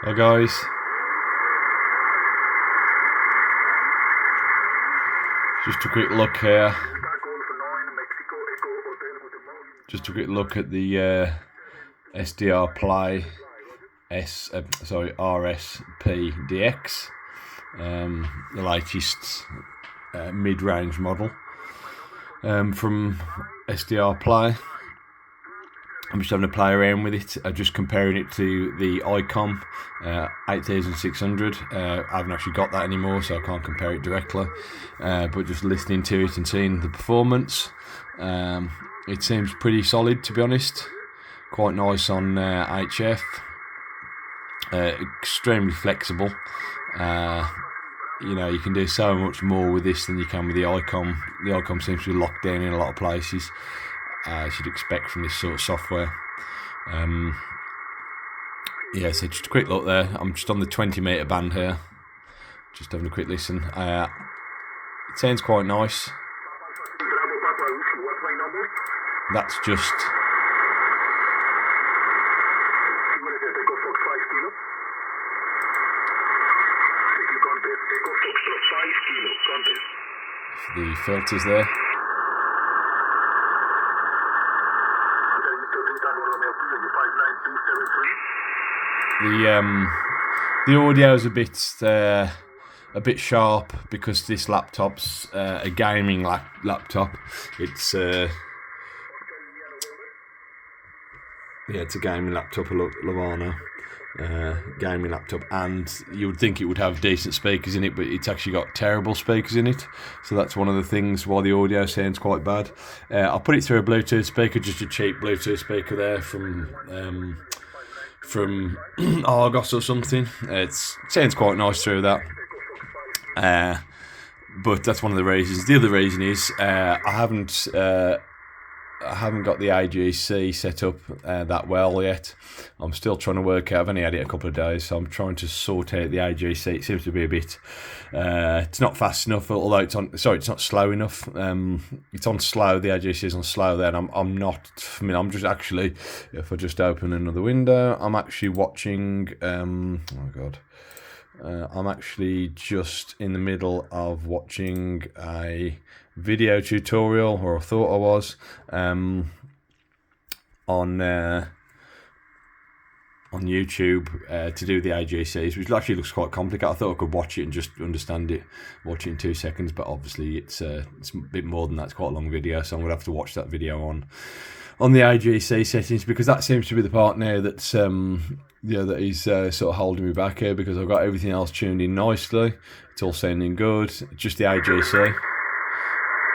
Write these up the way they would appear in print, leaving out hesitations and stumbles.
Hi guys. Just a quick look here. Just a quick look at the SDRplay RSPDX, the latest mid-range model from SDRplay. I'm just having a play around with it. I'm just comparing it to the ICOM 8600. I haven't actually got that anymore, so I can't compare it directly. But just listening to it and seeing the performance, it seems pretty solid, to be honest. Quite nice on HF. Extremely flexible. You know, you can do so much more with this than you can with the ICOM. The ICOM seems to be locked down in a lot of places, as you'd expect from this sort of software. Yeah, so just a quick look there. I'm just on the 20 meter band here, just having a quick listen. It sounds quite nice. That's just the filters there. The audio is a bit sharp because this laptop's a gaming laptop. It's yeah, it's a gaming laptop, a Lavano gaming laptop, and you would think it would have decent speakers in it, but it's actually got terrible speakers in it. So that's one of the things why the audio sounds quite bad. I'll put it through a Bluetooth speaker, just a cheap Bluetooth speaker there from Argos or something. It sounds quite nice through that. But that's one of the reasons. The other reason is I haven't got the AGC set up that well yet. I'm still trying to work out. I've only had it a couple of days, so I'm trying to sort out the AGC. It seems to be a bit. It's not fast enough, although it's on. Sorry, it's not slow enough. It's on slow. The AGC is on slow there, and I'm not. I mean, I'm just actually. If I just open another window, I'm actually watching. Oh God. I'm actually just in the middle of watching a video tutorial, or I thought I was, on YouTube to do the AGCs, which actually looks quite complicated. I thought I could watch it and just understand it, watch it in 2 seconds, but obviously it's a bit more than that. It's quite a long video, so I'm going to have to watch that video on the AGC settings, because that seems to be the part now that's yeah, that is sort of holding me back here, because I've got everything else tuned in nicely. It's all sounding good. Just the AGC.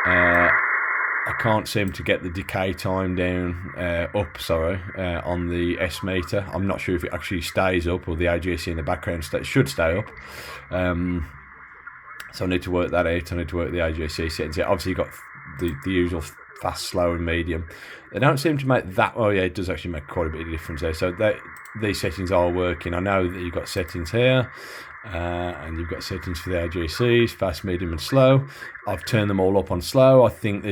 I can't seem to get the decay time down up. Sorry, on the S meter. I'm not sure if it actually stays up, or the AGC in the background should stay up. So I need to work that out. I need to work the AGC settings. Yeah, obviously you've got the usual fast, slow, and medium. They don't seem to make that. Oh yeah, it does actually make quite a bit of difference there. So these settings are working. I know that you've got settings here, and you've got settings for the AGCs, fast, medium, and slow. I've turned them all up on slow. I think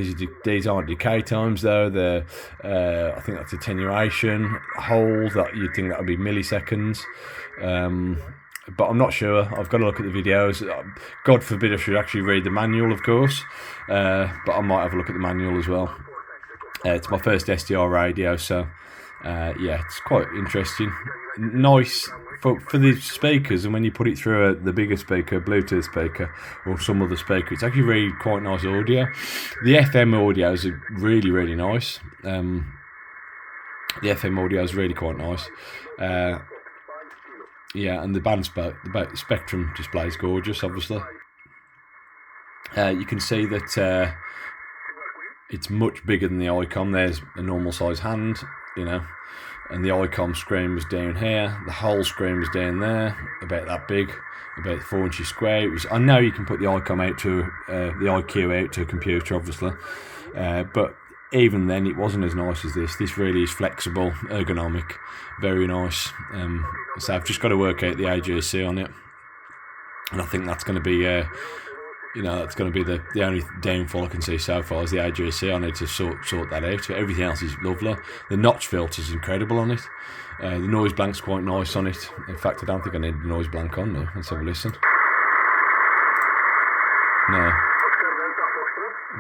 these aren't decay times though. They're I think that's attenuation, hold. That you'd think that would be milliseconds. But I'm not sure. I've got to look at the videos. God forbid I should actually read the manual, of course. But I might have a look at the manual as well. It's my first SDR radio, so yeah, it's quite interesting. Nice for the speakers, and when you put it through the bigger speaker, Bluetooth speaker, or some other speaker, it's actually really quite nice audio. The FM audio is really, really nice. The FM audio is really quite nice. Yeah, and the spectrum display is gorgeous, obviously. You can see that it's much bigger than the ICOM. There's a normal size hand, you know, and the ICOM screen was down here. The whole screen was down there, about that big, about 4 inches square. I know you can put the ICOM out to the IQ out to a computer, obviously, but even then it wasn't as nice as this. This really is flexible, ergonomic, very nice. So I've just got to work out the AGC on it, and I think that's going to be you know, that's going to be the only downfall I can see so far is the AGC. I need to sort that out. But everything else is lovely. The notch filter is incredible on it. The noise blank's quite nice on it. In fact, I don't think I need the noise blank on now. Let's have a listen.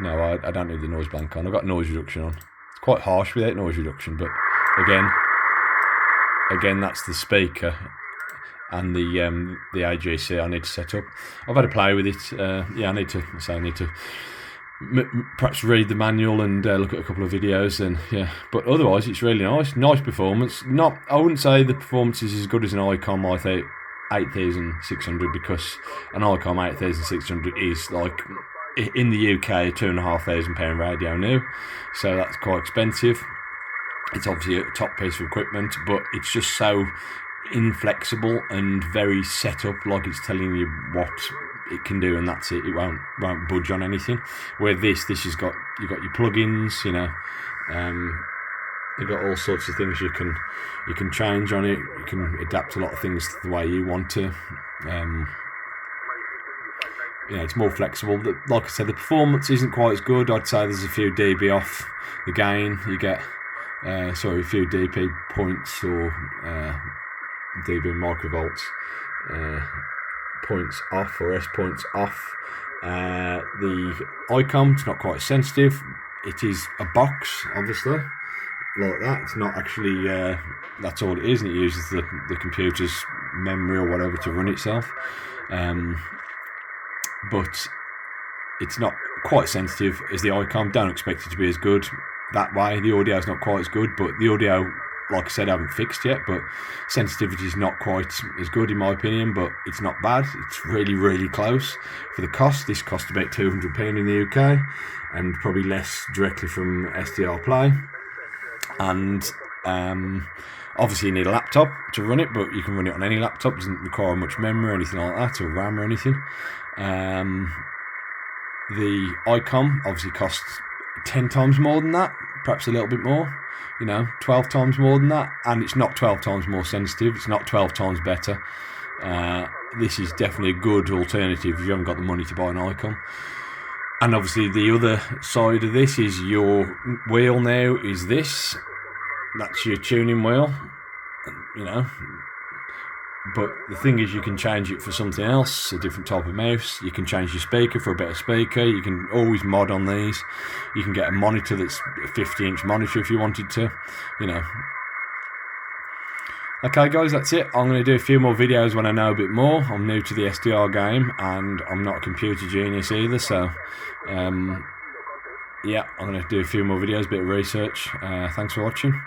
No, I don't need the noise blank on. I've got noise reduction on. It's quite harsh without noise reduction, but again, that's the speaker and the AGC I need to set up. I've had a play with it. Yeah, I need to perhaps read the manual and look at a couple of videos. And yeah, but otherwise, it's really nice performance. I wouldn't say the performance is as good as an ICOM 8600, because an ICOM 8600 is like, in the UK, £2,500 radio now, so that's quite expensive. It's obviously a top piece of equipment, but it's just so inflexible and very set up, like it's telling you what it can do, and that's it. It won't budge on anything. Where this has got, you've got your plugins, you know, you've got all sorts of things you can change on it. You can adapt a lot of things the way you want to. You know, it's more flexible. Like I said, the performance isn't quite as good. I'd say there's a few dB off the gain. You get a few dB points, or dB microvolts points off, or S points off. The ICOM's not quite sensitive. It is a box, obviously, like that. It's not actually, that's all it is, and it uses the computer's memory or whatever to run itself. But it's not quite sensitive as the ICOM. Don't expect it to be as good that way. The audio is not quite as good, but the audio, like I said, I haven't fixed yet, but sensitivity is not quite as good in my opinion, but it's not bad. It's really, really close. For the cost, this cost about £200 in the UK, and probably less directly from SDRplay. And obviously you need a laptop to run it, but you can run it on any laptop. It doesn't require much memory or anything like that, or RAM or anything. The ICOM obviously costs 10 times more than that, perhaps a little bit more, you know, 12 times more than that, and it's not 12 times more sensitive. It's not 12 times better. This is definitely a good alternative if you haven't got the money to buy an ICOM. And obviously the other side of this is your wheel now is this. That's your tuning wheel, you know. But the thing is, you can change it for something else, a different type of mouse. You can change your speaker for a better speaker. You can always mod on these. You can get a monitor that's a 50-inch monitor if you wanted to, you know. Okay guys, that's it. I'm going to do a few more videos when I know a bit more. I'm new to the SDR game, and I'm not a computer genius either, so yeah, I'm going to do a few more videos, a bit of research. Thanks for watching.